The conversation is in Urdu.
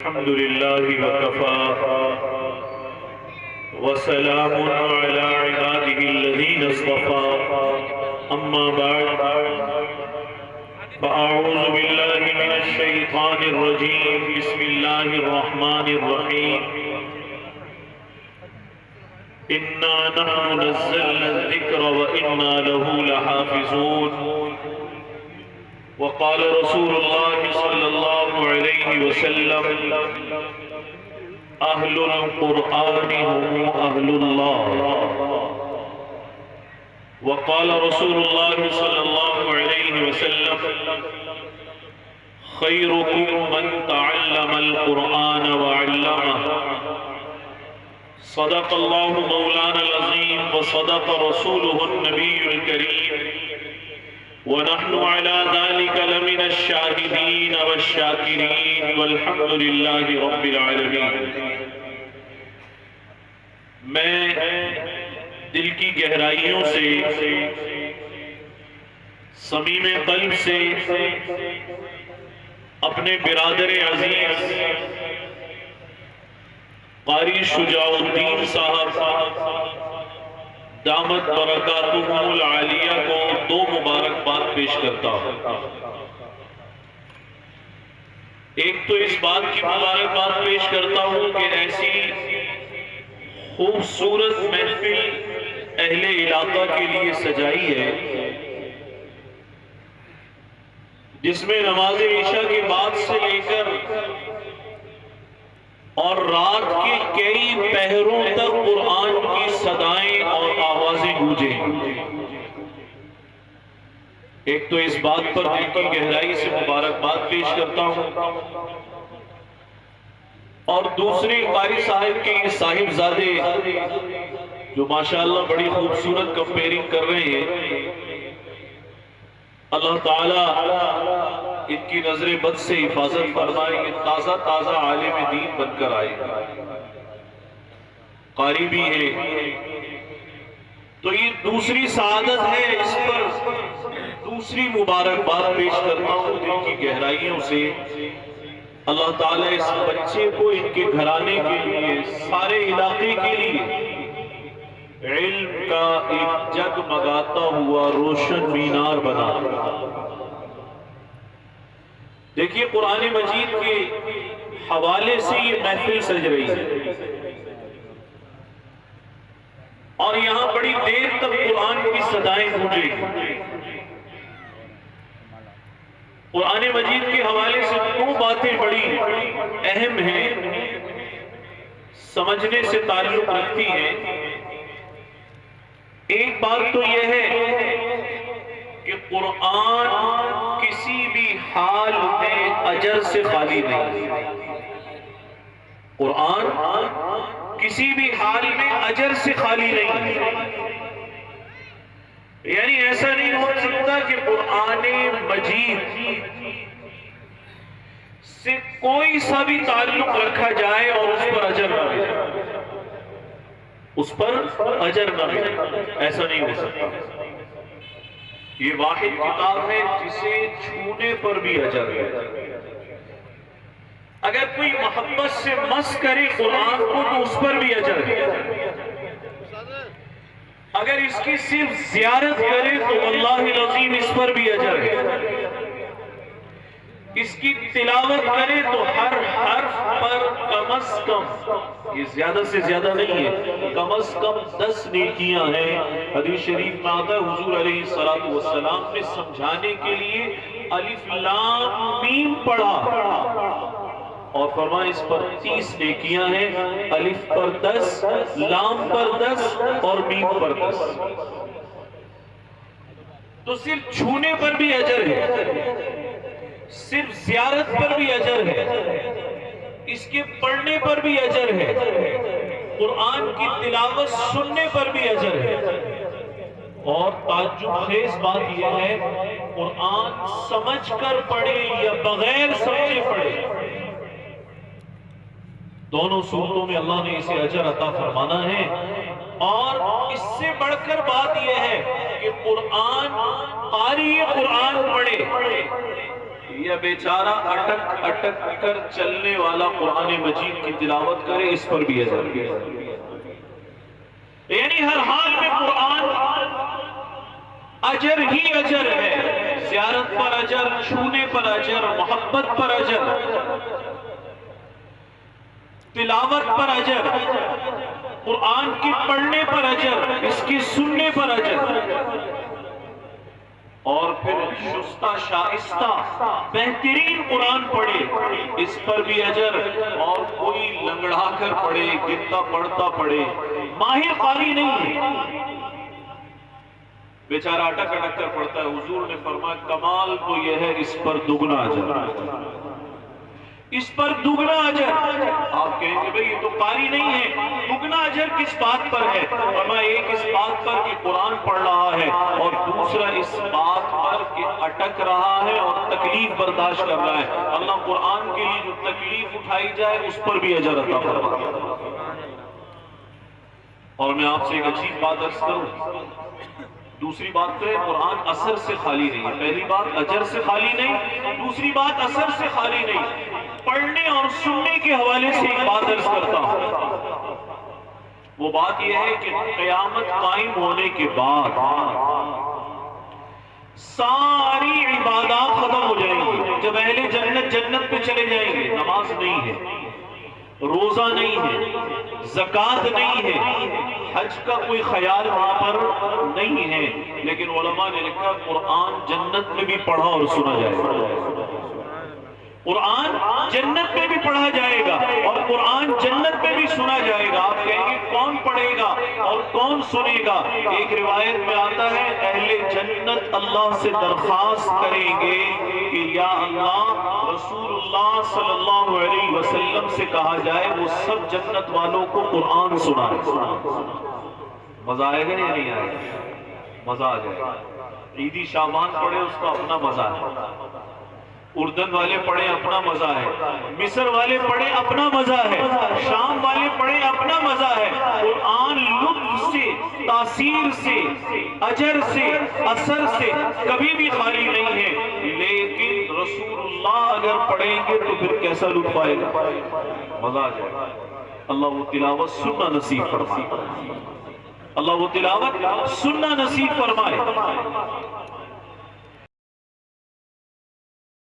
الحمد لله وكفى وسلام على عباده الذين اصطفى أما بعد فأعوذ بالله من الشيطان الرجيم بسم الله الرحمن الرحيم إنا نحن نزلنا الذكر وإنا له لحافظون وقال رسول الله صلى الله عليه وسلم أهل القرآن هم أهل الله وقال رسول الله صلى الله عليه وسلم خيركم من تعلم القرآن وعلمه صدق الله مولانا العظيم وصدق رسوله النبي الكريم ونحن على ذلك لمن الشاهدين والشاكرين والحمد لله رب العالمين۔ میں دل کی گہرائیوں سے صمیم قلب سے اپنے برادر عزیز قاری شجاع الدین صاحب دامت برکاتہم العالیہ کو دو مبارکباد پیش کرتا ہوں۔ ایک تو اس بات کی مبارکباد پیش کرتا ہوں کہ ایسی خوبصورت محفل اہل علاقہ کے لیے سجائی ہے جس میں نماز عشاء کے بعد سے لے کر اور رات کے کئی پہروں تک قرآن کی صدائیں اور آوازیں گونجیں۔ ایک تو اس بات پر دل کی گہرائی سے مبارکباد پیش کرتا ہوں، اور دوسرے قاری صاحب کے یہ صاحبزادے جو ماشاءاللہ بڑی خوبصورت کمپیرنگ کر رہے ہیں، اللہ تعالیٰ ان کی نظر بد سے حفاظت فرمائے، یہ تازہ تازہ عالم دین بن کر آئے، قاری بھی ہے، تو یہ دوسری سعادت ہے، اس پر دوسری مبارکباد پیش کرتا ہوں دل کی گہرائیوں سے۔ اللہ تعالیٰ اس بچے کو ان کے گھرانے کے لیے، سارے علاقے کے لیے علم کا ایک جگمگاتا ہوا روشن مینار بنا۔ دیکھیے قرآن مجید کے حوالے سے یہ محفل سج رہی ہے، اور یہاں بڑی دیر تک قرآن کی صدائیں گونجیں۔ قرآن مجید کے حوالے سے دو باتیں بڑی اہم ہیں، سمجھنے سے تعلق رکھتی ہیں۔ ایک بات تو یہ ہے کہ قرآن کسی بھی حال میں اجر سے خالی نہیں، قرآن کسی بھی حال میں اجر سے خالی نہیں، یعنی ایسا نہیں ہو سکتا کہ قرآن مجید سے کوئی سا بھی تعلق رکھا جائے اور اس پر اجر نہ ملے، اس پر اجر نہ ملے، ایسا نہیں ہو سکتا۔ یہ واحد کتاب ہے جسے چھونے پر بھی اجر ہے۔ اگر کوئی محبت سے مس کرے قرآن کو تو اس پر بھی اجر ہے، اگر اس کی صرف زیارت کرے تو واللہ العظیم اس پر بھی اجر ہے، اس کی تلاوت کرے تو ہر حرف پر کم از کم، یہ زیادہ سے زیادہ نہیں ہے، کم از کم 10 نیکیاں ہیں۔ حدیث شریف میں آتا ہے حضور علیہ السلام نے سمجھانے کے لیے الف لام میم پڑھا اور فرمایا اس پر 30 نیکیاں ہیں، الف پر 10، لام پر 10 اور میم پر 10۔ تو صرف چھونے پر بھی اجر ہے، صرف زیارت پر بھی اجر ہے، اس کے پڑھنے پر بھی اجر ہے، قرآن کی تلاوت سننے پر بھی اجر ہے۔ اور تعجب خیز بات یہ ہے قرآن سمجھ کر پڑھے یا بغیر سمجھے پڑھے، دونوں صورتوں میں اللہ نے اسے اجر عطا فرمانا ہے۔ اور اس سے بڑھ کر بات یہ ہے کہ قرآن قاری قرآن پڑھے یہ بیچارہ اٹک اٹک کر چلنے والا قرآن مجید کی تلاوت کرے، اس پر بھی اجر ہے۔ یعنی ہر حال میں قرآن اجر ہی اجر ہے، زیارت پر اجر، چھونے پر اجر، محبت پر اجر، تلاوت پر اجر، قرآن کی پڑھنے پر اجر، اس کی سننے پر اجر، اور پھر شستہ شائستہ بہترین قرآن پڑھے، اس پر بھی اجر، اور کوئی لنگڑا کر پڑھے، گرتا پڑھتا پڑھے، ماہر قاری نہیں ہے، بیچارہ اٹک اٹک کر پڑھتا ہے، حضور نے فرمایا کمال تو یہ ہے اس پر دگنا اجر، اس پر دگنا اجر۔ آپ کہیں گے بھئی یہ تو قاری نہیں ہے، دگنا اجر کس بات پر ہے؟ فرمایا ایک اس بات پر کہ قرآن پڑھ رہا ہے، اور دوسرا اس بات پر کہ اٹک رہا ہے اور تکلیف برداشت کر رہا ہے، اللہ قرآن کے لیے جو تکلیف اٹھائی جائے اس پر بھی اجر عطا فرماتا۔ اور میں آپ سے ایک عجیب بات عرض کروں، دوسری بات تو ہے قرآن اثر سے خالی نہیں ہے، پہلی بات اجر سے خالی نہیں، دوسری بات اثر سے خالی نہیں۔ پڑھنے اور سننے کے حوالے سے ایک بات عرض کرتا ہوں، وہ بات یہ ہے کہ قیامت قائم ہونے کے بعد ساری عبادات ختم ہو جائیں گی۔ جب اہل جنت جنت پہ چلے جائیں گے، نماز نہیں ہے، روزہ نہیں ہے، زکوٰۃ نہیں ہے، حج کا کوئی خیال وہاں پر نہیں ہے، لیکن علماء نے لکھا قرآن جنت میں بھی پڑھا اور سنا جائے گا، قرآن جنت میں بھی پڑھا جائے گا اور قرآن جنت میں بھی سنا جائے گا۔ آپ کہیں گے کون پڑھے گا اور کون سنے گا؟ ایک روایت میں آتا ہے اہل جنت اللہ سے درخواست کریں گے کہ یا اللہ رسول اللہ صلی اللہ علیہ وسلم سے کہا جائے وہ سب جنت والوں کو قرآن سنائے۔ مزہ آئے گا یا نہیں آئے گا؟ مزہ آ جائے گا۔ عیدی شعبان پڑھے اس کا اپنا مزہ ہے، اردن والے پڑھے اپنا مزہ ہے، مصر والے پڑھے اپنا مزہ ہے، شام والے پڑھے اپنا مزہ ہے۔ قرآن لطف سے، تاثیر سے، اجر سے، اثر سے کبھی بھی خالی نہیں ہے، لیکن رسول اللہ اگر پڑھیں گے تو پھر کیسا لطف آئے گا، مزہ آ جائے گا۔ اللہ وہ تلاوت سننا نصیب فرمائے، اللہ وہ تلاوت سننا نصیب فرمائے۔